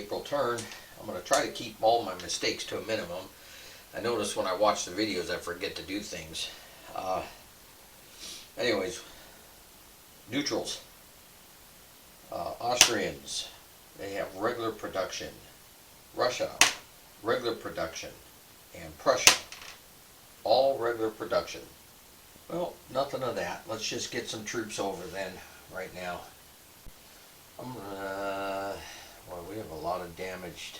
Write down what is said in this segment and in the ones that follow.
April turn. I'm going to try to keep all my mistakes to a minimum. I notice when I watch the videos I forget to do things. Anyways, neutrals. Austrians, they have regular production. Russia, regular production. And Prussia, all regular production. Well, nothing of that. Let's just get some troops over then, right now. Well, we have a lot of damaged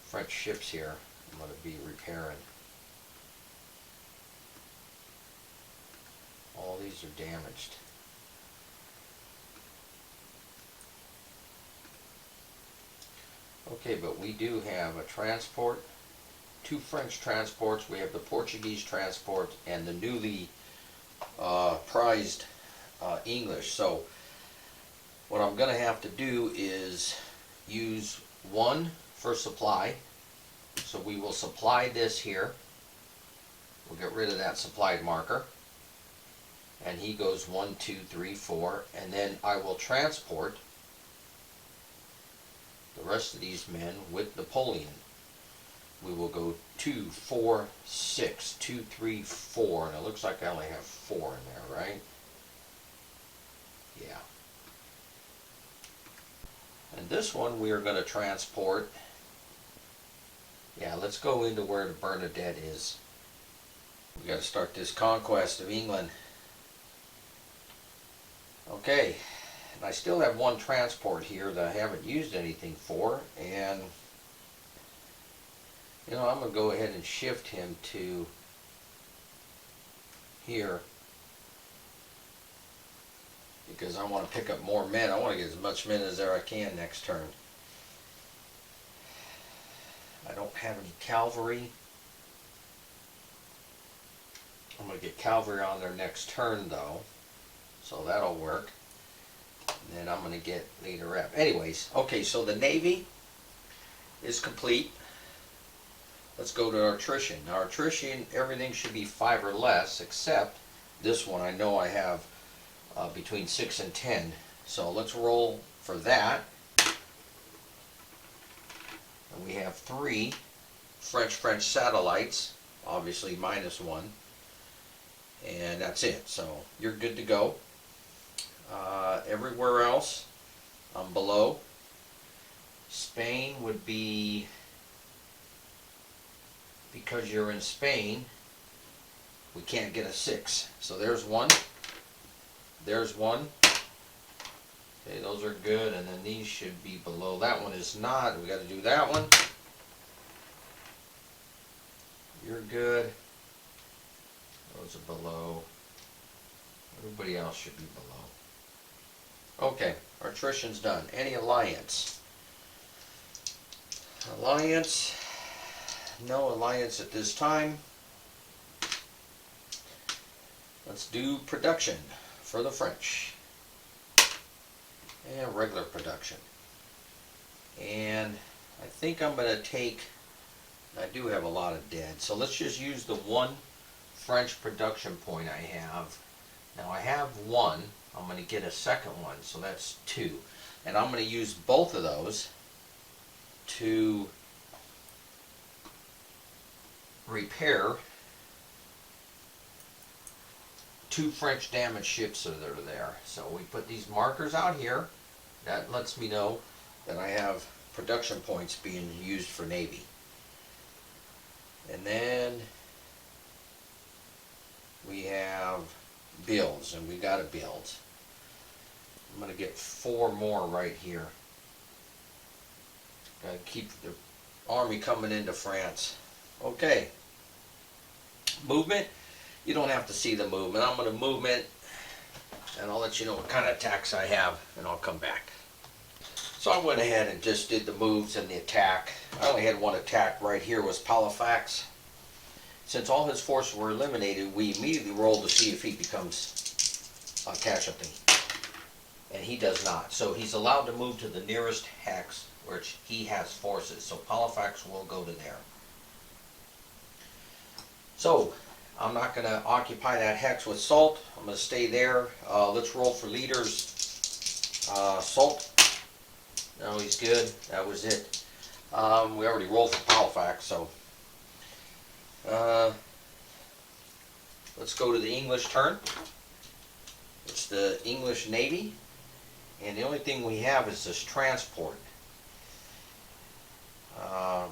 French ships here. I'm going to be repairing. All these are damaged. Okay, but we do have a transport, 2 French transports. We have the Portuguese transport and the newly prized English. So what I'm going to have to do is use 1 for supply. So we will supply this here. We'll get rid of that supplied marker. And he goes 1, 2, 3, 4. And then I will transport the rest of these men with Napoleon. We will go 2, 4, 6, 2, 3, 4. And it looks like I only have 4 in there, right? Yeah. And this one we are going to transport. Yeah, let's go into where the Bernadette is. We got to start this conquest of England. Okay, and I still have 1 transport here that I haven't used anything for, and you know, I'm going to go ahead and shift him to here because I want to pick up more men. I want to get as much men as there I can next turn. I don't have any cavalry. I'm going to get cavalry on their next turn though, so that'll work. And then I'm going to get leader rep. Anyways, okay, so the Navy is complete. Let's go to our attrition. Now our attrition, everything should be 5 or less, except this one I know I have between 6 and 10. So let's roll for that. And we have 3 French satellites, obviously -1. And that's it. So you're good to go. Everywhere else, I'm below. Spain would be, because you're in Spain, we can't get a 6. So there's 1. There's 1. Okay, those are good, and then these should be below. That one is not. We got to do that one. You're good. Those are below. Everybody else should be below. Okay, our attrition's done. Any alliance? Alliance. No alliance at this time. Let's do production for the French. And regular production. And I think I'm going to take, I do have a lot of dead, so let's just use the 1 French production point I have. Now I have 1, I'm going to get a second one, so that's 2. And I'm going to use both of those to repair 2 French damaged ships that are there. So we put these markers out here. That lets me know that I have production points being used for Navy. And then we have builds, and we got to build. I'm going to get 4 more right here. Got to keep the army coming into France. Okay. Movement. You don't have to see the movement. I'm going to movement, and I'll let you know what kind of attacks I have, and I'll come back. So I went ahead and just did the moves and the attack. I only had 1 attack. Right here was Halifax. Since all his forces were eliminated, we immediately rolled to see if he becomes a casualty. And he does not. So he's allowed to move to the nearest hex, which he has forces. So Halifax will go to there. So I'm not going to occupy that hex with Soult. I'm going to stay there. Let's roll for leaders. Soult. No, he's good. That was it. We already rolled for Halifax, so uh, let's go to the English turn. It's the English Navy, and the only thing we have is this transport. Uh,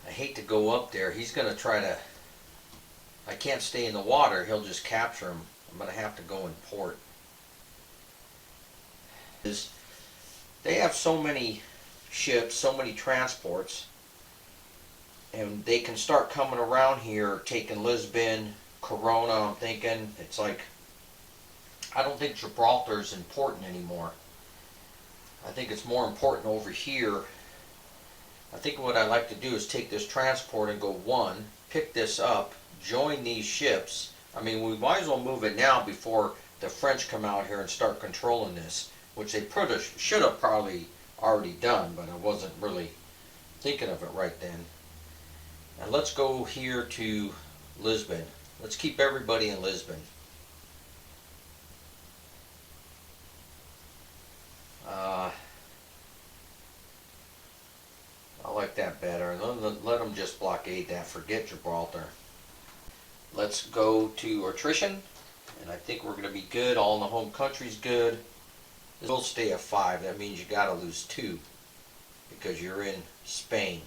I hate to go up there. He's going to try to... I can't stay in the water. He'll just capture him. I'm going to have to go in port. They have so many ships, so many transports, and they can start coming around here, taking Lisbon, Corona. I'm thinking it's like, I don't think Gibraltar is important anymore. I think it's more important over here. I think what I'd like to do is take this transport and go one, pick this up, join these ships. I mean, we might as well move it now before the French come out here and start controlling this, which they should have probably already done, but I wasn't really thinking of it right then. And let's go here to Lisbon. Let's keep everybody in Lisbon. I like that better. Let them just blockade that. Forget Gibraltar. Let's go to attrition, and I think we're going to be good. All in the home country's good. This will stay at 5. That means you got to lose 2 because you're in Spain.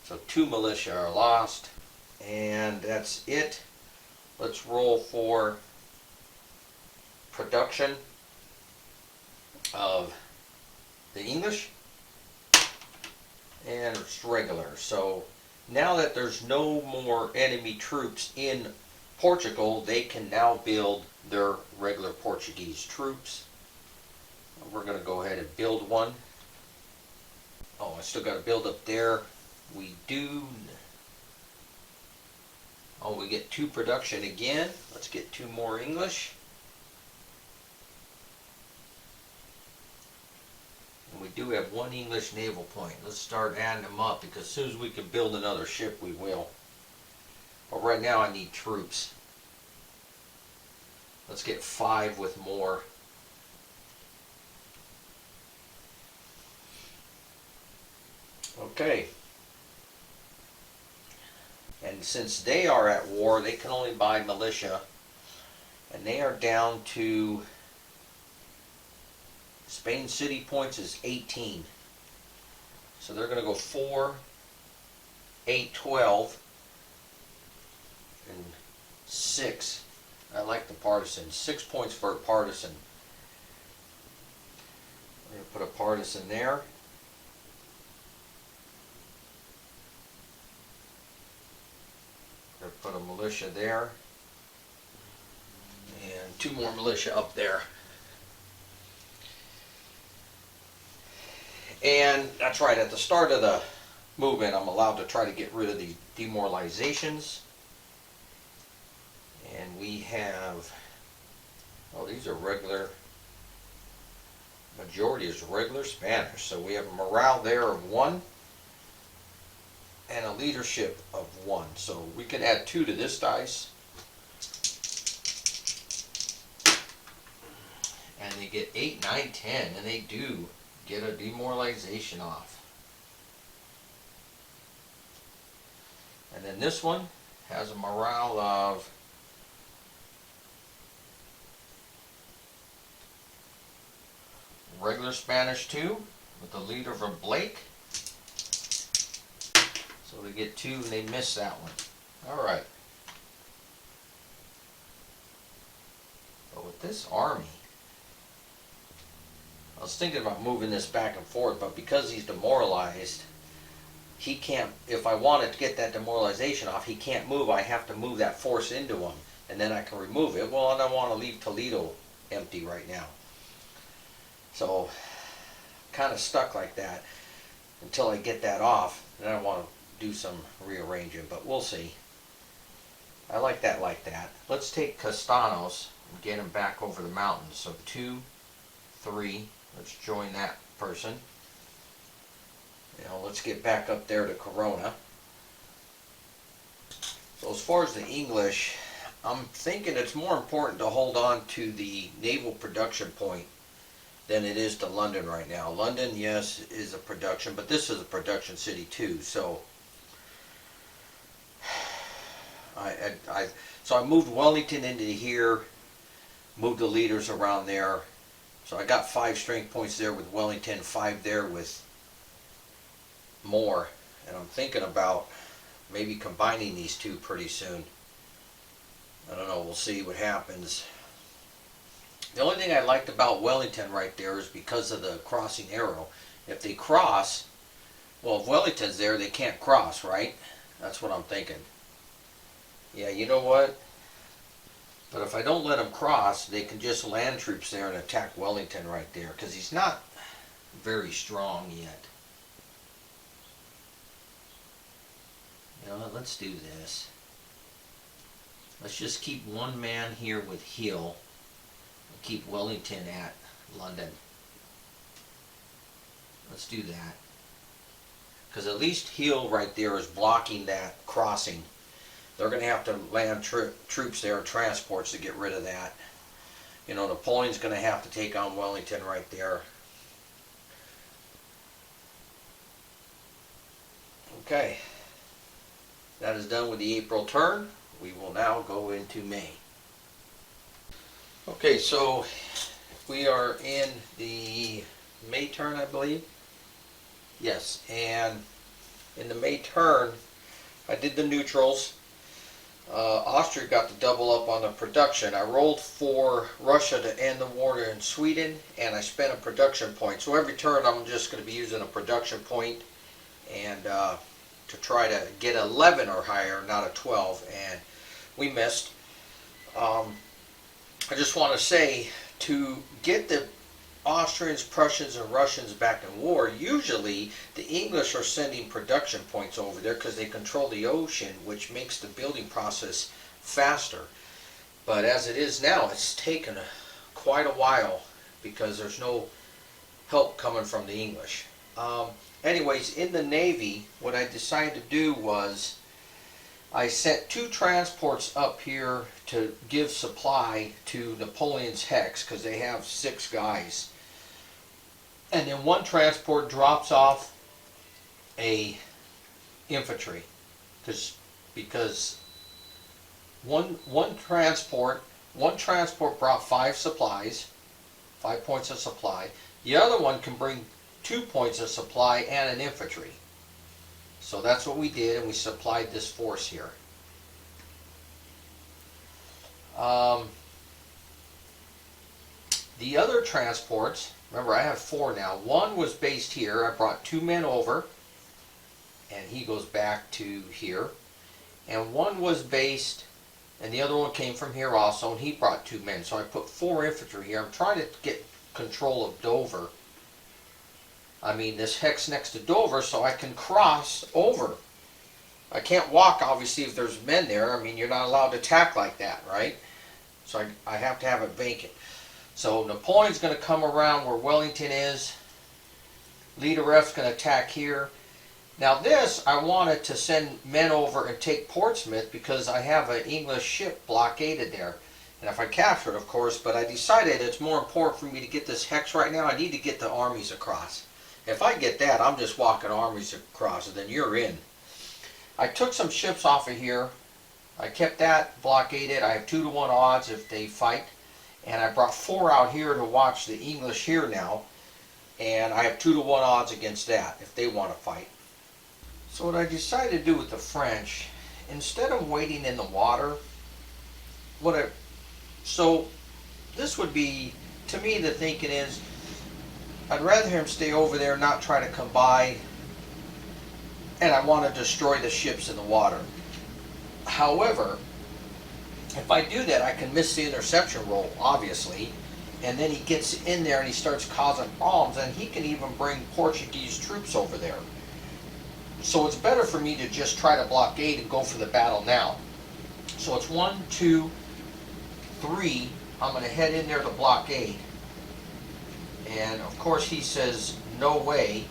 So 2 militia are lost, and that's it. Let's roll for production of the English, and it's regular. So now that there's no more enemy troops in Portugal, they can now build their regular Portuguese troops. We're going to go ahead and build one. Oh, I still got to build up there. We do. Oh, we get 2 production again. Let's get 2 more English. And we do have 1 English naval point. Let's start adding them up, because as soon as we can build another ship, we will. But right now I need troops. Let's get 5 with more. Okay. And since they are at war, they can only buy militia. And they are down to... Spain city points is 18. So they're going to go 4, 8, 12, and 6. I like the partisan. 6 points for a partisan. We're going to put a partisan there. We're going to put a militia there. And 2 more militia up there. And that's right, at the start of the movement, I'm allowed to try to get rid of the demoralizations. And we have, oh, these are regular, majority is regular Spanish. So we have a morale there of 1 and a leadership of 1. So we can add 2 to this dice. And they get 8, 9, 10, and they do get a demoralization off. And then this one has a morale of regular Spanish 2 with the leader from Blake. So they get 2 and they miss that one. Alright. But with this army, I was thinking about moving this back and forth, but because he's demoralized, he can't, if I wanted to get that demoralization off, he can't move. I have to move that force into him, and then I can remove it. Well, I don't want to leave Toledo empty right now. So, kind of stuck like that until I get that off. Then I want to do some rearranging, but we'll see. I like that like that. Let's take Castanos and get him back over the mountains. So 2, 3... Let's join that person. Now let's get back up there to Corona. So as far as the English, I'm thinking it's more important to hold on to the naval production point than it is to London right now. London, yes, is a production, but this is a production city too. So I moved Wellington into here, moved the leaders around there. So I got 5 strength points there with Wellington, 5 there with Moore, and I'm thinking about maybe combining these two pretty soon. I don't know, we'll see what happens. The only thing I liked about Wellington right there is because of the crossing arrow. If they cross, well, if Wellington's there, they can't cross, right? That's what I'm thinking. Yeah, you know what? But if I don't let them cross, they can just land troops there and attack Wellington right there, because he's not very strong yet. You know, let's do this. Let's just keep one man here with Hill. Keep Wellington at London. Let's do that. Because at least Hill right there is blocking that crossing. They're going to have to land troops there, transports, to get rid of that. You know, Napoleon's going to have to take on Wellington right there. Okay. That is done with the April turn. We will now go into May. Okay, so we are in the May turn, I believe. Yes, and in the May turn, I did the neutrals. Austria got to double up on the production. I rolled for Russia to end the war in Sweden, and I spent a production point. So every turn I'm just going to be using a production point, and to try to get 11 or higher, not a 12, and we missed. I just want to say, to get the Austrians, Prussians, and Russians back in war, usually the English are sending production points over there because they control the ocean, which makes the building process faster. But as it is now, it's taken quite a while because there's no help coming from the English. Anyways, in the Navy, what I decided to do was I sent 2 transports up here to give supply to Napoleon's Hex because they have 6 guys. And then 1 transport drops off a infantry because one transport brought 5 supplies, 5 points of supply. The other one can bring 2 points of supply and an infantry. So that's what we did, and we supplied this force here. The other transports, remember I have 4 now. 1 was based here. I brought 2 men over, and he goes back to here. And 1 was based, and the other one came from here also, and he brought 2 men. So I put 4 infantry here. I'm trying to get control of Dover. I mean, this hex next to Dover, so I can cross over. I can't walk, obviously, if there's men there. I mean, you're not allowed to attack like that, right? So I have to have it vacant. So Napoleon's going to come around where Wellington is. Leader F's going to attack here. Now this, I wanted to send men over and take Portsmouth because I have an English ship blockaded there. And if I capture it, of course, but I decided it's more important for me to get this hex right now. I need to get the armies across. If I get that, I'm just walking armies across, and then you're in. I took some ships off of here. I kept that blockaded. I have 2-to-1 odds if they fight. And I brought 4 out here to watch the English here now. And I have 2-to-1 odds against that if they want to fight. So what I decided to do with the French, instead of waiting in the water, so this would be, to me the thinking is, I'd rather him stay over there, not try to come by, and I want to destroy the ships in the water. However, if I do that, I can miss the interception roll, obviously, and then he gets in there and he starts causing problems, and he can even bring Portuguese troops over there. So it's better for me to just try to blockade and go for the battle now. So it's 1, 2, 3. I'm going to head in there to blockade. And of course he says no way,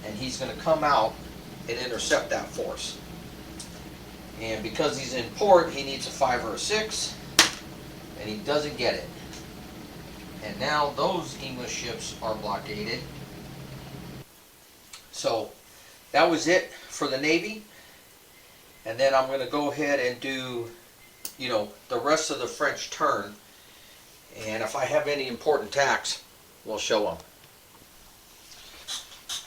and he's going to come out and intercept that force. And because he's in port, he needs a 5 or a 6, and he doesn't get it. And now those English ships are blockaded. So that was it for the Navy. And then I'm going to go ahead and do, the rest of the French turn. And if I have any important attacks, we'll show them.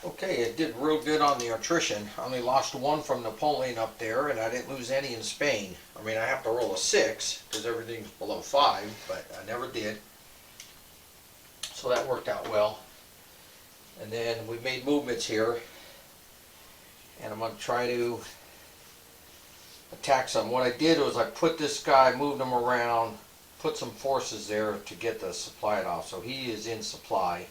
Okay, it did real good on the attrition. I only lost 1 from Napoleon up there, and I didn't lose any in Spain. I mean, I have to roll a 6 because everything's below 5, but I never did. So that worked out well. And then we made movements here, and I'm going to try to attack some. What I did was I put this guy, moved him around, put some forces there to get the supply off. So he is in supply.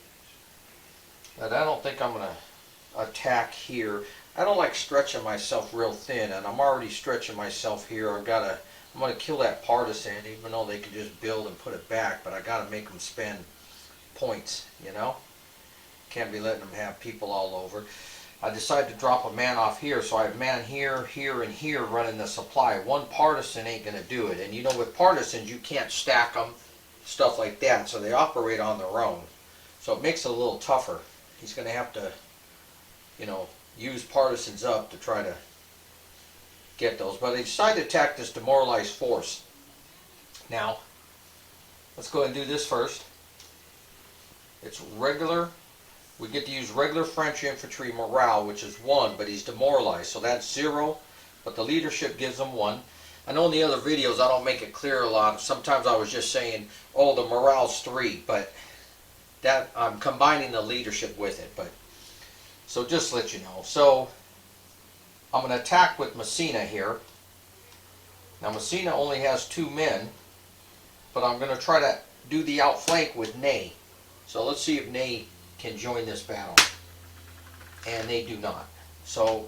But I don't think I'm going to attack here. I don't like stretching myself real thin, and I'm already stretching myself here. I'm going to kill that partisan, even though they could just build and put it back, but I got to make them spend points, Can't be letting them have people all over. I decided to drop a man off here, so I have man here, here, and here running the supply. One partisan ain't going to do it. And with partisans, you can't stack them, stuff like that, so they operate on their own. So it makes it a little tougher. He's going to have to, use partisans up to try to get those. But they decided to attack this demoralized force. Now, let's go ahead and do this first. It's regular. We get to use regular French infantry morale, which is 1, but he's demoralized, so that's 0, but the leadership gives him 1. I know in the other videos I don't make it clear a lot. Sometimes I was just saying, oh, the morale's 3, but that I'm combining the leadership with it. But so just to let you know. So I'm going to attack with Messina here. Now Messina only has 2 men, but I'm going to try to do the outflank with Ney. So let's see if Ney can join this battle. And they do not. So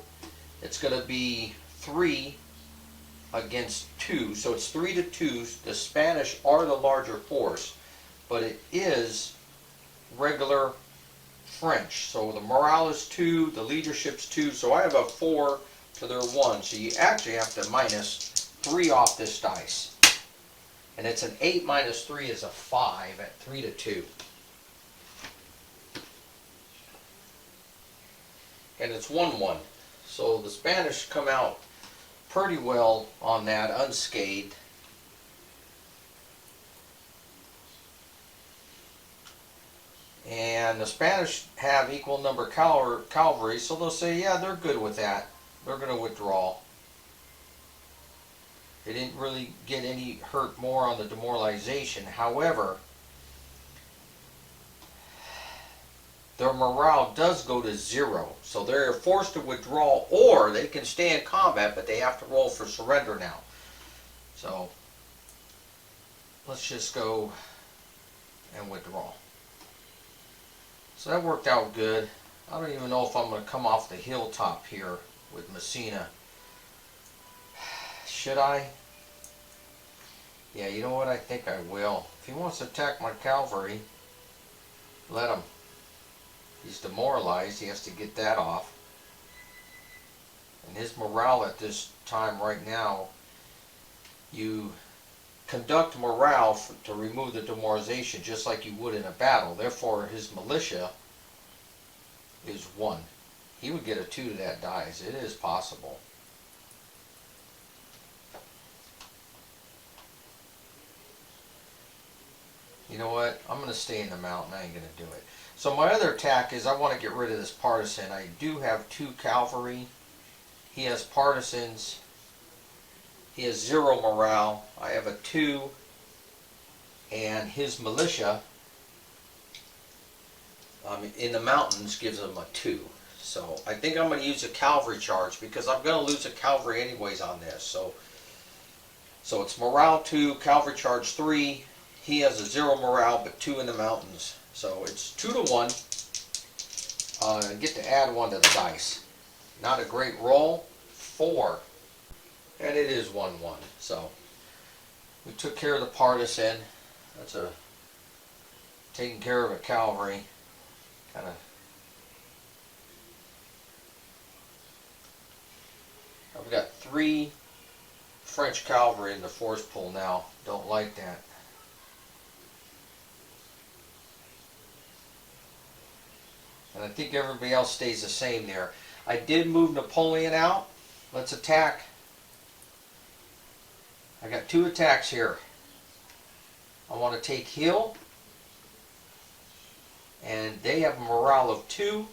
it's going to be 3 against 2. So it's 3 to 2. The Spanish are the larger force, but it is regular French. So the morale is 2, the leadership's 2. So I have a 4 to their 1. So you actually have to minus 3 off this dice. And it's an 8 minus 3 is a 5 at 3 to 2. And it's 1-1. So the Spanish come out pretty well on that, unscathed. And the Spanish have equal number cavalry, so they'll say, yeah, they're good with that. They're going to withdraw. They didn't really get any hurt more on the demoralization. However, their morale does go to 0. So they're forced to withdraw, or they can stay in combat, but they have to roll for surrender now. So let's just go and withdraw. So that worked out good. I don't even know if I'm going to come off the hilltop here with Messina. Should I? Yeah, you know what? I think I will. If he wants to attack my cavalry, let him. He's demoralized. He has to get that off. And his morale at this time right now, you conduct morale to remove the demoralization just like you would in a battle. Therefore, his militia is 1. He would get a 2 to that dice. It is possible. You know what? I'm going to stay in the mountain. I ain't going to do it. So my other attack is I want to get rid of this partisan. I do have 2 cavalry. He has partisans. He has 0 morale. I have a 2. And his militia in the mountains gives him a 2. So I think I'm going to use a cavalry charge because I'm going to lose a cavalry anyways on this. So it's morale 2, cavalry charge 3. He has a 0 morale but 2 in the mountains. So it's 2 to 1. I get to add 1 to the dice. Not a great roll. 4. And it is 1-1. So we took care of the partisan. That's taking care of a cavalry. Kind of. I've got 3 French cavalry in the force pull now. Don't like that. And I think everybody else stays the same there. I did move Napoleon out. Let's attack. I got 2 attacks here. I want to take Hill. And they have a morale of 2.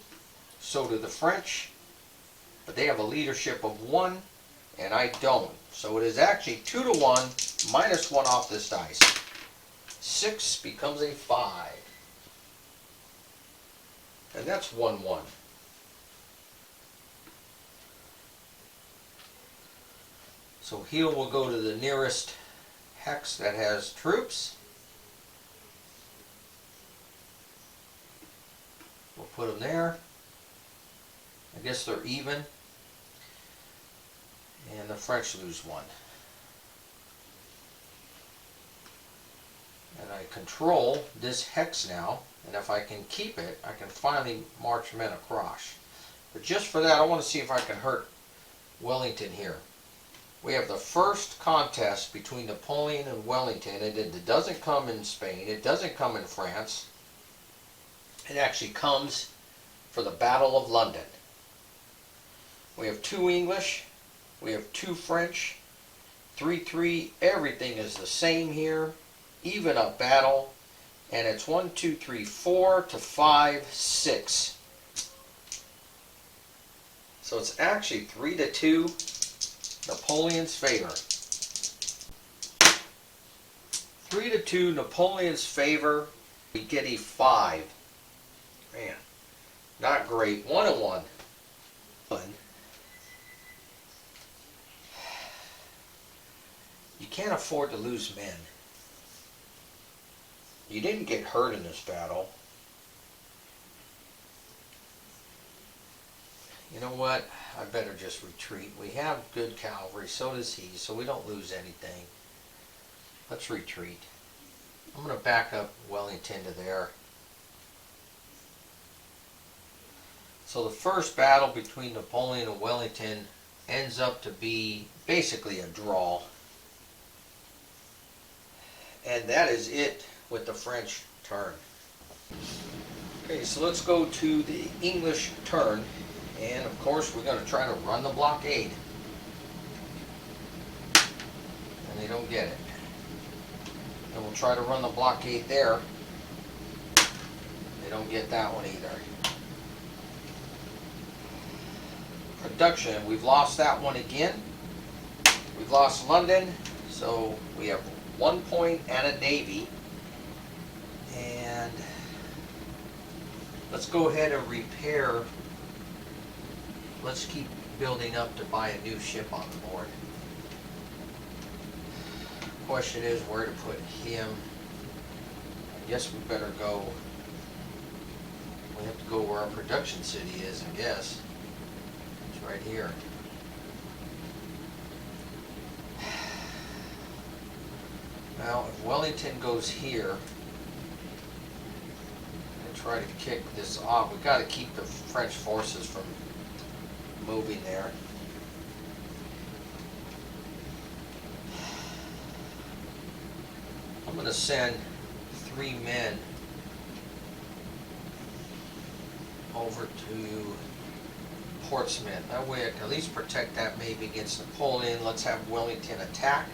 So do the French. But they have a leadership of 1. And I don't. So it is actually 2 to 1, minus 1 off this dice. 6 becomes a 5. And that's 1-1. So Hill will go to the nearest hex that has troops. We'll put them there. I guess they're even. And the French lose 1. And I control this hex now. And if I can keep it, I can finally march men across. But just for that, I want to see if I can hurt Wellington here. We have the first contest between Napoleon and Wellington. And it doesn't come in Spain. It doesn't come in France. It actually comes for the Battle of London. We have 2 English. We have 2 French. 3-3. Everything is the same here. Even up battle. And it's 1, 2, 3, 4 to 5, 6. So it's actually 3 to 2, Napoleon's favor. 3 to 2, Napoleon's favor. We get a 5. Man, not great. 1-1. You can't afford to lose men. You didn't get hurt in this battle. You know what? I better just retreat. We have good cavalry, so does he, so we don't lose anything. Let's retreat. I'm going to back up Wellington to there. So the first battle between Napoleon and Wellington ends up to be basically a draw. And that is it with the French turn. Okay, so let's go to the English turn. And of course we're going to try to run the blockade. And they don't get it. And we'll try to run the blockade there. They don't get that one either. Production, we've lost that one again. We've lost London, so we have 1 point and a navy. And let's go ahead and repair. Let's keep building up to buy a new ship on the board. Question is where to put him. I guess we better go. We have to go where our production city is, I guess. It's right here. Now, if Wellington goes here, and try to kick this off, we've got to keep the French forces from moving there. I'm going to send 3 men over to Portsmouth. That way I can at least protect that maybe against Napoleon. Let's have Wellington attack.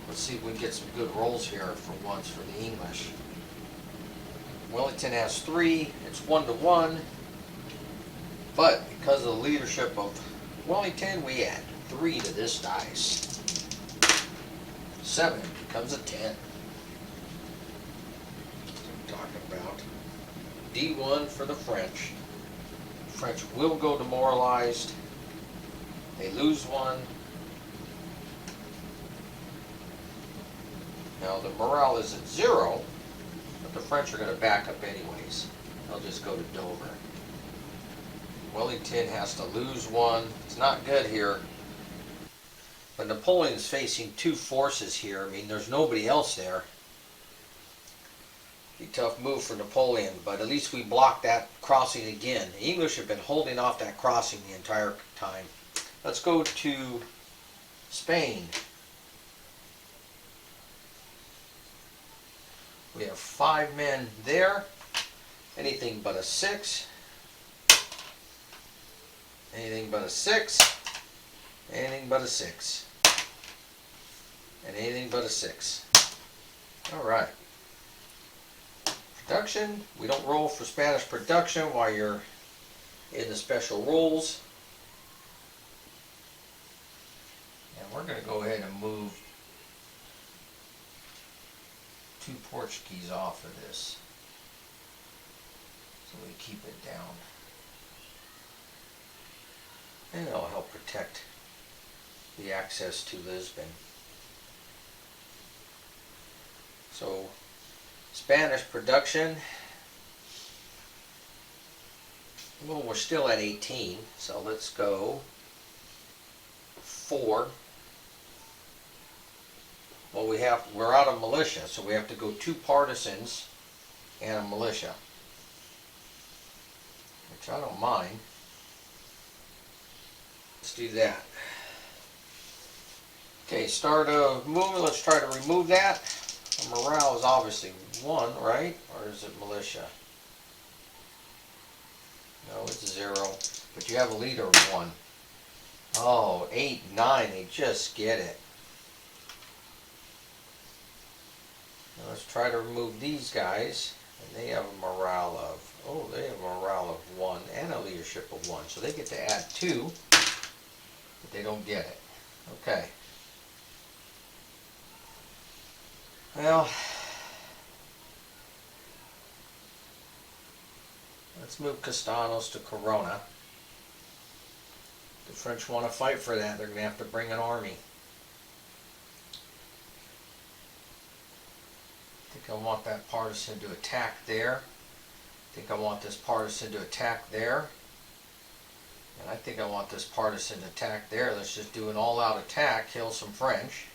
Let's see if we can get some good rolls here for once for the English. Wellington has 3. It's 1 to 1. But because of the leadership of Wellington, we add 3 to this dice. 7 becomes a 10. That's what I'm talking about. D1 for the French. The French will go demoralized. They lose 1. Now the morale is at 0, but the French are going to back up anyways. They'll just go to Dover. Wellington has to lose 1. It's not good here. But Napoleon's facing 2 forces here. I mean, there's nobody else there. Be a tough move for Napoleon, but at least we blocked that crossing again. The English have been holding off that crossing the entire time. Let's go to Spain. We have 5 men there. Anything but a 6. Anything but a 6. Anything but a 6. And anything but a 6. Alright. Production. We don't roll for Spanish production while you're in the special rules. And we're going to go ahead and move 2 Portuguese off of this, so we keep it down. And it'll help protect the access to Lisbon. So, Spanish production, well, we're still at 18, so let's go 4. Well, we're out of militia, so we have to go 2 partisans and a militia, which I don't mind. Let's do that. Okay, start of movement. Let's try to remove that. Morale is obviously 1, right? Or is it militia? No, it's 0. But you have a leader of 1. Oh, 8, 9. They just get it. Now let's try to remove these guys. And they have a morale of, oh, they have a morale of 1 and a leadership of 1. So they get to add 2, but they don't get it. Okay. Well, let's move Castanos to Corona. The French want to fight for that. They're going to have to bring an army. I think I want that partisan to attack there. I think I want this partisan to attack there. And I think I want this partisan to attack there. Let's just do an all-out attack, kill some French.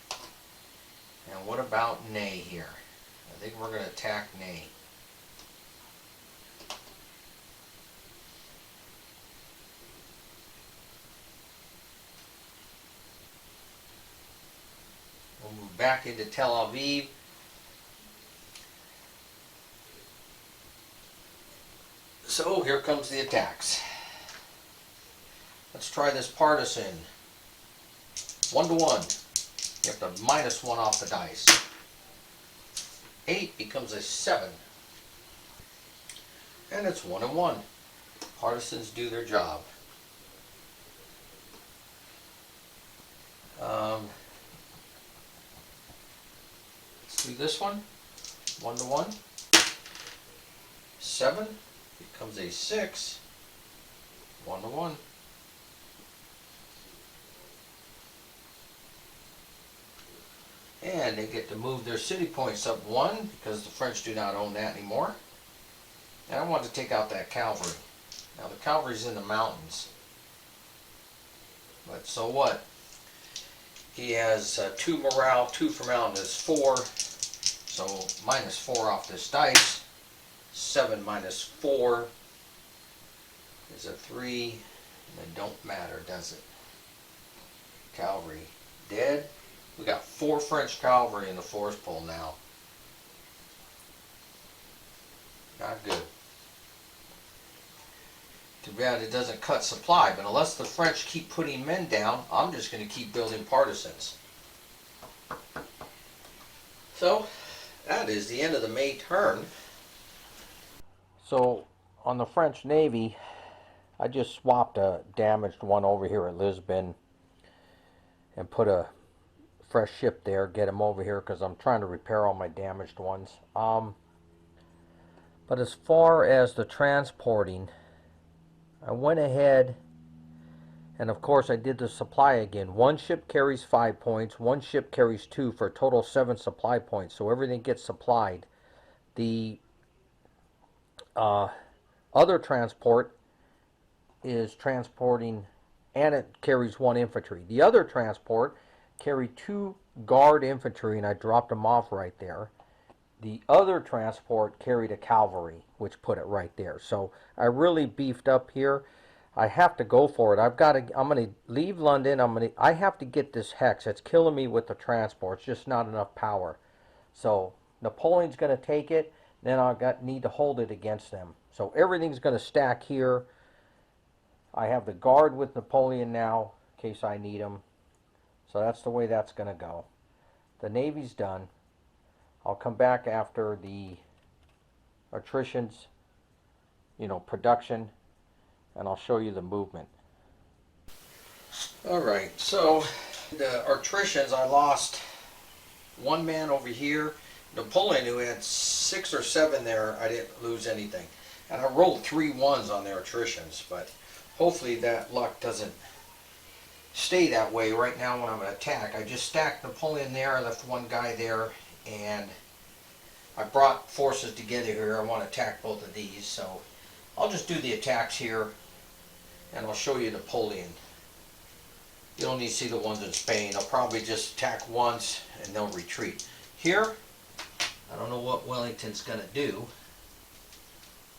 And what about Ney here? I think we're going to attack Ney. We'll move back into Tel Aviv. So here comes the attacks. Let's try this partisan. 1 to 1. You have to -1 off the dice. 8 becomes a 7. And it's 1 and 1. Partisans do their job. Let's do this one. 1 to 1. 7 becomes a 6. 1 to 1. And they get to move their city points up 1 because the French do not own that anymore. And I want to take out that cavalry. Now the cavalry's in the mountains. But so what? He has 2 morale, 2 for mountain is 4. So -4 off this dice. 7 minus 4 is a 3. And it don't matter, does it? Cavalry dead. We got 4 French cavalry in the forest pool now. Not good. Too bad it doesn't cut supply, but unless the French keep putting men down, I'm just going to keep building partisans. So, that is the end of the May turn. So, on the French Navy, I just swapped a damaged one over here at Lisbon and put a fresh ship there, get them over here because I'm trying to repair all my damaged ones. But as far as the transporting, I went ahead and of course I did the supply again. 1 ship carries 5 points, 1 ship carries 2 for a total of 7 supply points. So everything gets supplied. The other transport is transporting and it carries 1 infantry. The other transport carried 2 guard infantry and I dropped them off right there. The other transport carried a cavalry, which put it right there. So I really beefed up here. I have to go for it. I'm gonna leave London. I have to get this hex. It's killing me with the transport. It's just not enough power. So Napoleon's gonna take it. Then need to hold it against them. So everything's gonna stack here. I have the guard with Napoleon now, in case I need him. So that's the way that's gonna go. The Navy's done. I'll come back after the attritions, production, and I'll show you the movement. Alright, so the attritions, I lost one man over here. Napoleon, who had 6 or 7 there, I didn't lose anything. And I rolled 3 ones on their attritions, but hopefully that luck doesn't stay that way right now when I'm going to attack. I just stacked Napoleon there, I left one guy there, and I brought forces together here. I want to attack both of these, so I'll just do the attacks here, and I'll show you Napoleon. You don't need to see the ones in Spain. I'll probably just attack once and they'll retreat. Here, I don't know what Wellington's going to do,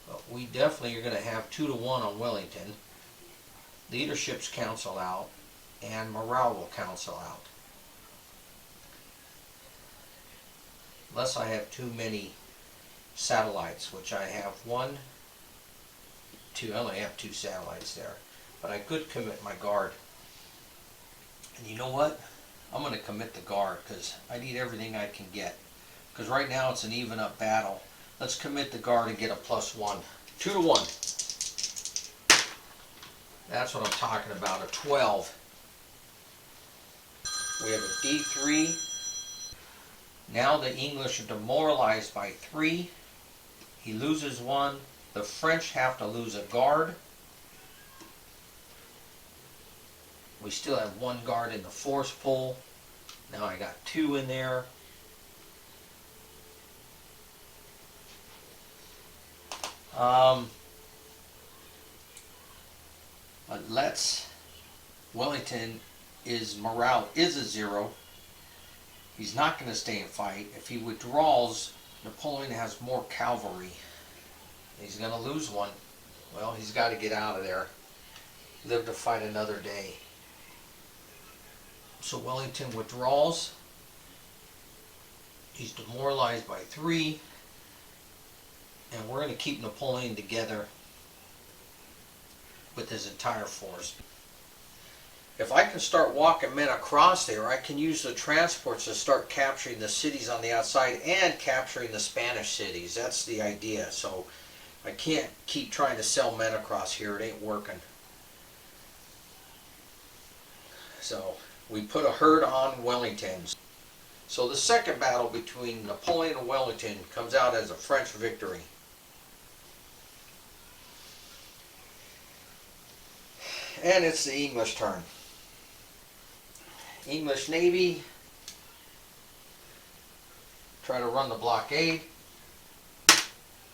but we definitely are going to have 2-1 on Wellington. Leadership's cancel out, and morale will cancel out. Unless I have too many satellites, which I have 1, 2, I only have 2 satellites there. But I could commit my guard. And you know what? I'm going to commit the guard because I need everything I can get. Because right now it's an even up battle. Let's commit the guard and get a +1. 2-1. That's what I'm talking about, a 12. We have a D3. Now the English are demoralized by 3. He loses 1. The French have to lose a guard. We still have 1 guard in the force pull. Now I got 2 in there. But Wellington, morale is a 0. He's not going to stay and fight. If he withdraws, Napoleon has more cavalry. He's going to lose 1. Well, he's got to get out of there. Live to fight another day. So Wellington withdraws. He's demoralized by 3. And we're going to keep Napoleon together with his entire force. If I can start walking men across there, I can use the transports to start capturing the cities on the outside and capturing the Spanish cities. That's the idea. So I can't keep trying to sell men across here. It ain't working. So we put a herd on Wellington. So the second battle between Napoleon and Wellington comes out as a French victory. And it's the English turn. English Navy try to run the blockade.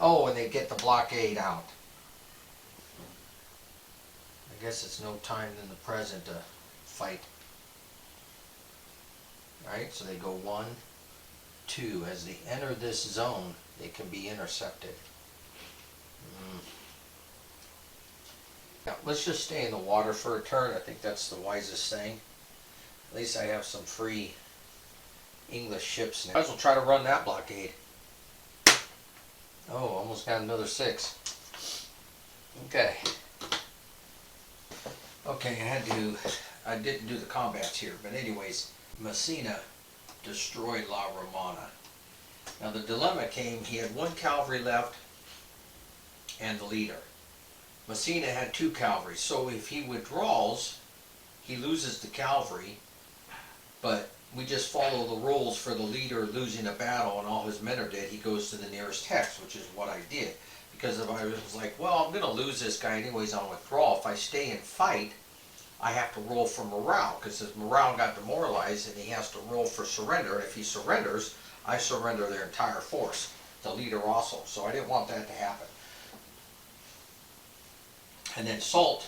Oh, and they get the blockade out. I guess it's no time in the present to fight. Alright, so they go 1, 2. As they enter this zone, they can be intercepted. Now, let's just stay in the water for a turn. I think that's the wisest thing. At least I have some free English ships now. Might as well try to run that blockade. Oh, almost got another 6. Okay. Okay, I didn't do the combats here, but anyways, Messina destroyed La Romana. Now the dilemma came, he had 1 cavalry left and the leader. Messina had 2 cavalry, so if he withdraws, he loses the cavalry, but we just follow the rules for the leader losing a battle and all his men are dead, he goes to the nearest hex, which is what I did. Because if I was like, well, I'm going to lose this guy anyways on withdrawal, if I stay and fight, I have to roll for morale, because his morale got demoralized and he has to roll for surrender, and if he surrenders, I surrender their entire force, the leader also, so I didn't want that to happen. And then Soult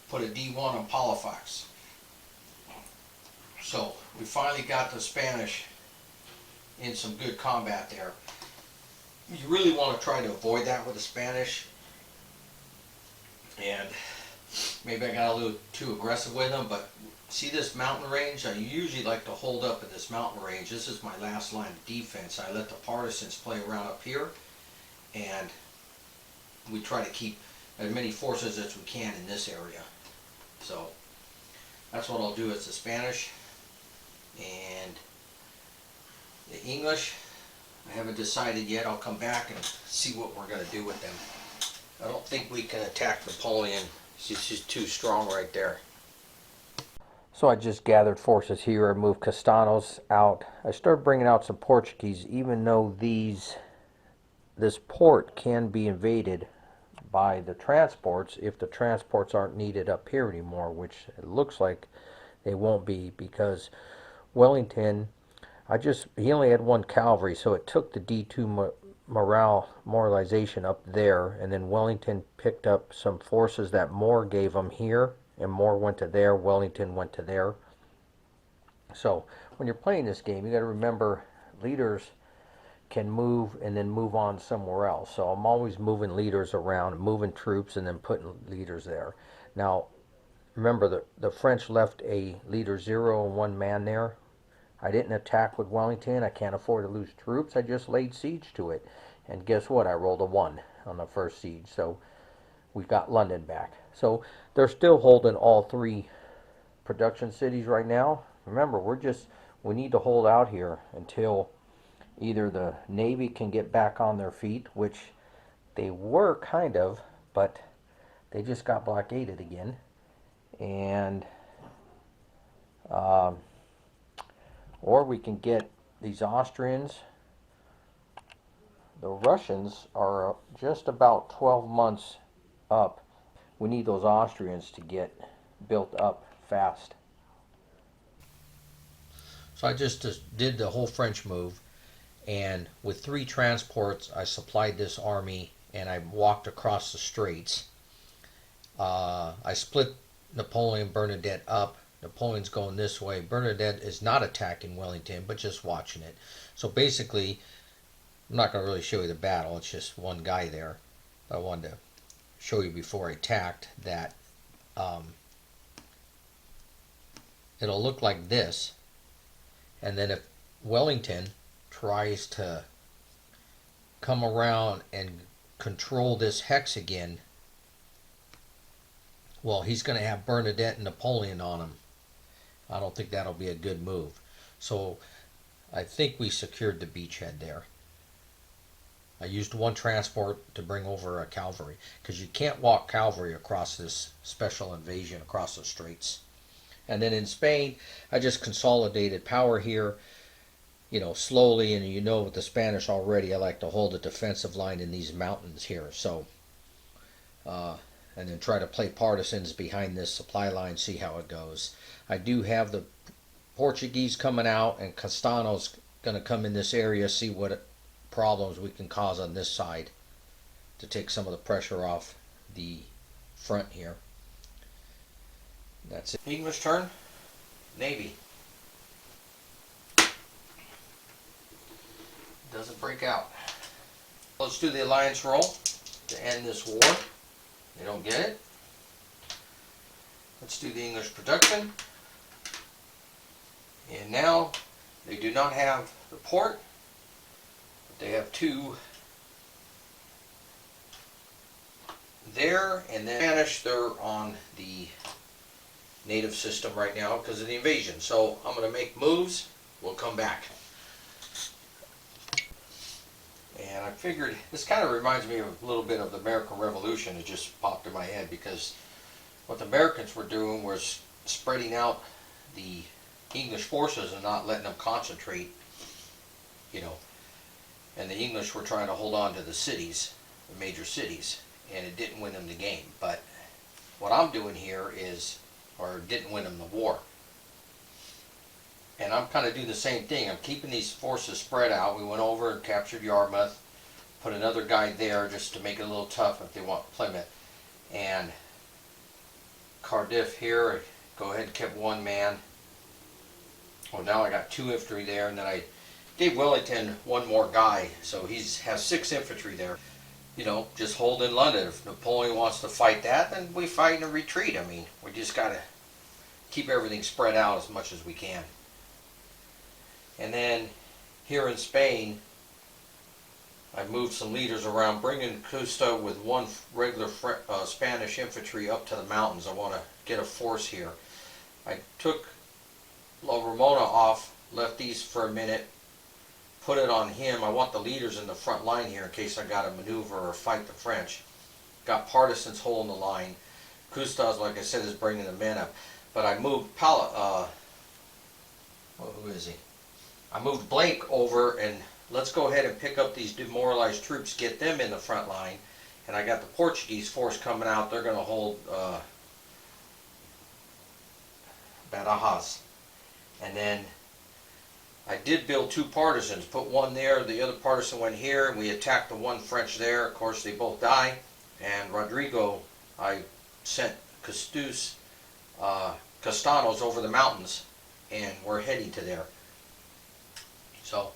put a D1 on Palafox. So we finally got the Spanish in some good combat there. You really want to try to avoid that with the Spanish. And Maybe I got a little too aggressive with them, but see this mountain range? I usually like to hold up at this mountain range. This is my last line of defense. I let the partisans play around up here, and we try to keep as many forces as we can in this area. So that's what I'll do as the Spanish. And the English, I haven't decided yet. I'll come back and see what we're going to do with them. I don't think we can attack Napoleon. He's just too strong right there. So I just gathered forces here. I moved Castanos out. I started bringing out some Portuguese, even though this port can be invaded by the transports if the transports aren't needed up here anymore, which it looks like they won't be, because Wellington, he only had one cavalry, so it took the D2 moralization up there, and then Wellington picked up some forces that Moore gave them here, and Moore went to there, Wellington went to there. So when you're playing this game, you got to remember leaders can move and then move on somewhere else. So I'm always moving leaders around, moving troops, and then putting leaders there. Now, remember, the French left a leader 0 and 1 man there. I didn't attack with Wellington. I can't afford to lose troops. I just laid siege to it. And guess what? I rolled a 1 on the first siege. So we got London back. So they're still holding all 3 production cities right now. Remember, we need to hold out here until either the Navy can get back on their feet, which they were kind of, but they just got blockaded again. And or we can get these Austrians. The Russians are just about 12 months up. We need those Austrians to get built up fast. So I just did the whole French move, and with 3 transports I supplied this army, and I walked across the straits. I split Napoleon Bernadette up. Napoleon's going this way. Bernadette is not attacking Wellington, but just watching it. So basically, I'm not going to really show you the battle. It's just one guy there. I wanted to show you before I attacked that it'll look like this. And then if Wellington tries to come around and control this hex again, well, he's going to have Bernadette and Napoleon on him. I don't think that'll be a good move. So I think we secured the beachhead there. I used 1 transport to bring over a cavalry, because you can't walk cavalry across this special invasion across the straits. And then in Spain, I just consolidated power here, slowly, and with the Spanish already, I like to hold a defensive line in these mountains here. So, and then try to play partisans behind this supply line, see how it goes. I do have the Portuguese coming out, and Castano's going to come in this area, see what problems we can cause on this side to take some of the pressure off the front here. That's it. English turn. Navy. Doesn't break out. Let's do the alliance roll to end this war. They don't get it. Let's do the English production. And now they do not have the port, but they have 2 there, and then Spanish, they're on the native system right now because of the invasion. So I'm going to make moves. We'll come back. And I figured, this kind of reminds me of a little bit of the American Revolution. It just popped in my head, because what the Americans were doing was spreading out the English forces and not letting them concentrate, and the English were trying to hold on to the cities, the major cities, and it didn't win them the game. But what I'm doing here didn't win them the war. And I'm kind of doing the same thing. I'm keeping these forces spread out. We went over and captured Yarmouth, put another guy there just to make it a little tough if they want Plymouth. And Cardiff here, go ahead and kept 1 man. Well, now I got 2 infantry there, and then I gave Wellington 1 more guy, so he has 6 infantry there. just hold in London. If Napoleon wants to fight that, then we fight and retreat. I mean, we just got to keep everything spread out as much as we can. And then here in Spain, I moved some leaders around, bringing Cuesta with one regular Spanish infantry up to the mountains. I want to get a force here. I took La Ramona off, left these for a minute, put it on him. I want the leaders in the front line here in case I got to maneuver or fight the French. Got partisans holding the line. Custas, like I said, is bringing the men up. But I moved who is he? I moved Blake over, and let's go ahead and pick up these demoralized troops, get them in the front line. And I got the Portuguese force coming out. They're going to hold Badajoz. And then I did build two partisans, put one there, the other partisan went here, and we attacked the one French there. Of course, they both die. And Rodrigo, I sent Castanos over the mountains, and we're heading to there. So,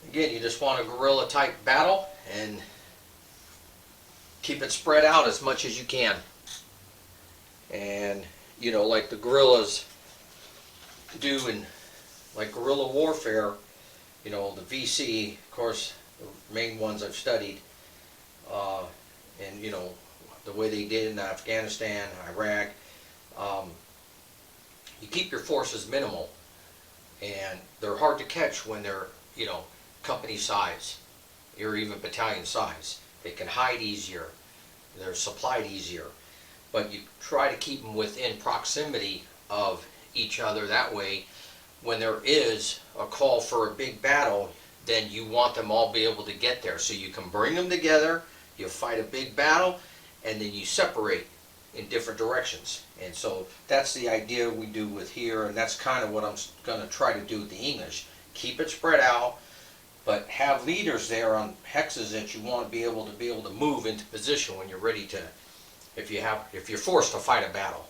again, you just want a guerrilla type battle and keep it spread out as much as you can. And, like the guerrillas do in like guerrilla warfare, the VC, of course, the main ones I've studied, and the way they did in Afghanistan, Iraq, you keep your forces minimal, and they're hard to catch when they're, company size, or even battalion size. They can hide easier, they're supplied easier, but you try to keep them within proximity of each other. That way, when there is a call for a big battle, then you want them all be able to get there. So you can bring them together, you fight a big battle, and then you separate in different directions. And so that's the idea we do with here, and that's kind of what I'm going to try to do with the English. Keep it spread out, but have leaders there on hexes that you want to be able to move into position when you're ready to, if you're forced to fight a battle.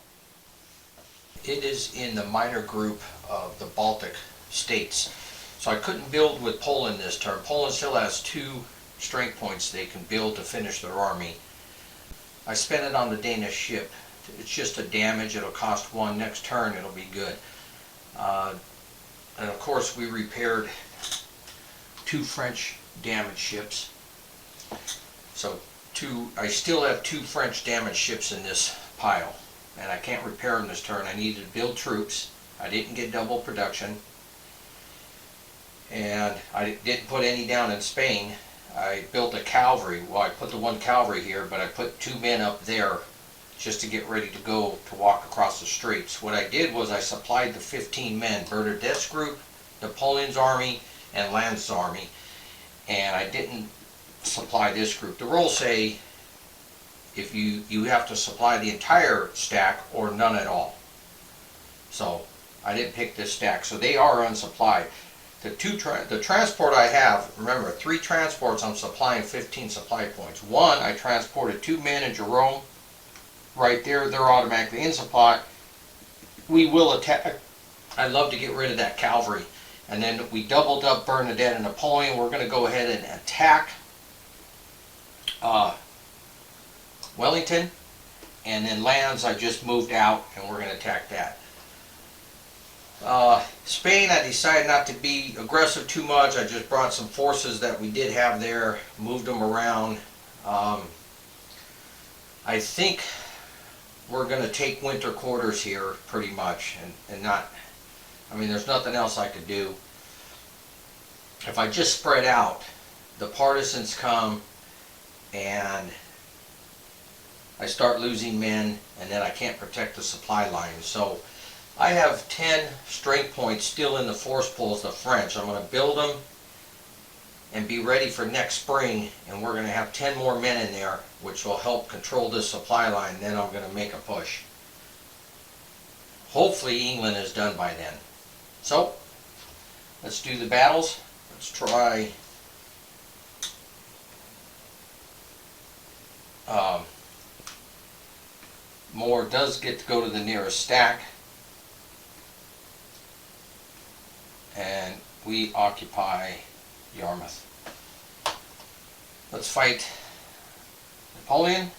It is in the minor group of the Baltic states. So I couldn't build with Poland this turn. Poland still has 2 strength points they can build to finish their army. I spent it on the Danish ship. It's just a damage. It'll cost 1. Next turn it'll be good. And of course we repaired 2 French damaged ships. So I still have 2 French damaged ships in this pile. And I can't repair them this turn. I needed to build troops. I didn't get double production. And I didn't put any down in Spain. I built a cavalry. Well, I put the 1 cavalry here, but I put 2 men up there just to get ready to go to walk across the straits. What I did was I supplied the 15 men, Bernadette's group, Napoleon's army, and Lanz's army. And I didn't supply this group. The rules say if you have to supply the entire stack or none at all. So I didn't pick this stack, so they are unsupplied. The transport I have, remember, 3 transports I'm supplying 15 supply points. 1, I transported 2 men in Jerome. Right there, they're automatically in supply. We will attack. I'd love to get rid of that cavalry. And then we doubled up Bernadette and Napoleon. We're going to go ahead and attack Wellington, and then Lands I just moved out, and we're going to attack that. Spain, I decided not to be aggressive too much. I just brought some forces that we did have there, moved them around. I think we're going to take winter quarters here pretty much, and not, there's nothing else I could do. If I just spread out, the partisans come and I start losing men, and then I can't protect the supply lines. So I have 10 strength points still in the force pools, the French. I'm going to build them and be ready for next spring, and we're going to have 10 more men in there, which will help control this supply line. Then I'm going to make a push. Hopefully England is done by then. So let's do the battles. Let's try Moore does get to go to the nearest stack, and we occupy Yarmouth. Let's fight Napoleon.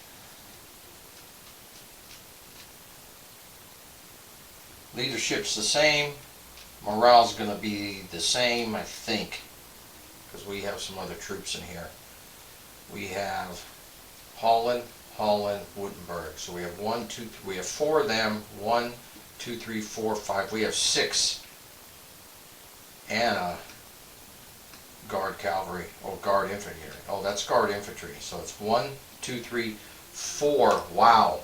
Leadership's the same. Morale's going to be the same, I think, because we have some other troops in here. We have Holland, Württemberg. So we have we have 4 of them. 1, 2, 3, 4, 5. We have 6. And a guard cavalry, guard infantry. Oh, that's guard infantry. So it's 1, 2, 3, 4. Wow.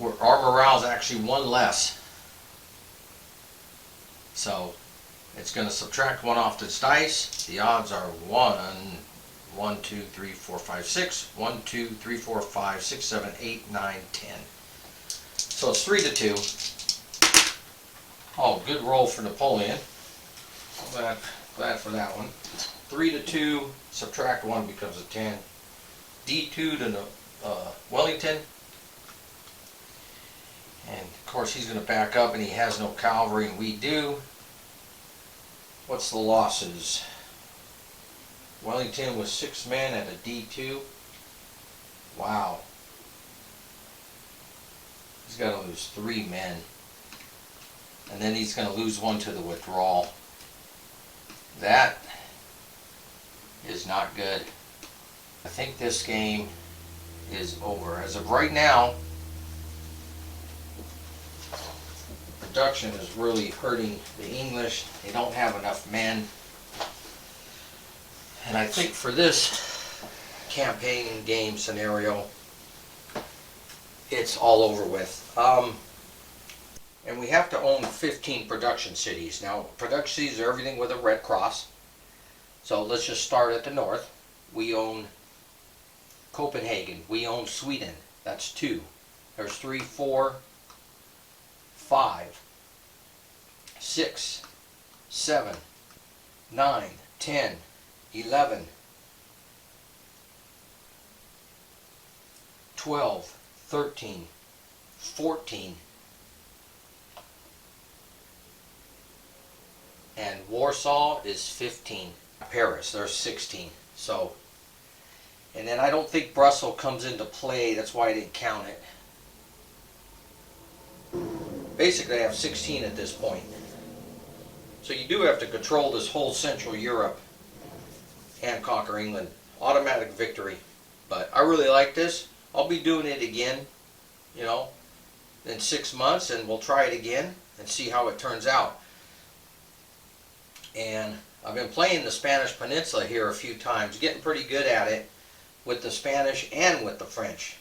Our morale is actually 1 less. So it's going to subtract 1 off this dice. The odds are 1, 2, 3, 4, 5, 6. 1, 2, 3, 4, 5, 6, 7, 8, 9, 10. So it's 3 to 2. Oh, good roll for Napoleon. Glad for that one. 3 to 2, subtract 1 becomes a 10. D2 to Wellington. And of course he's going to back up, and he has no cavalry, and we do. What's the losses? Wellington with 6 men at a D2. Wow. He's got to lose 3 men. And then he's going to lose 1 to the withdrawal. That is not good. I think this game is over. As of right now, production is really hurting the English. They don't have enough men. And I think for this campaign game scenario, it's all over with. And we have to own 15 production cities. Now, production cities are everything with a red cross. So let's just start at the north. We own Copenhagen. We own Sweden. That's 2. There's 3, 4, 5, 6, 7, 9, 10, 11, 12, 13, 14, and Warsaw is 15. Paris, there's 16. So, and then I don't think Brussels comes into play. That's why I didn't count it. Basically, I have 16 at this point. So you do have to control this whole Central Europe and conquer England. Automatic victory. But I really like this. I'll be doing it again, in 6 months, and we'll try it again and see how it turns out. And I've been playing the Spanish Peninsula here a few times, getting pretty good at it with the Spanish and with the French.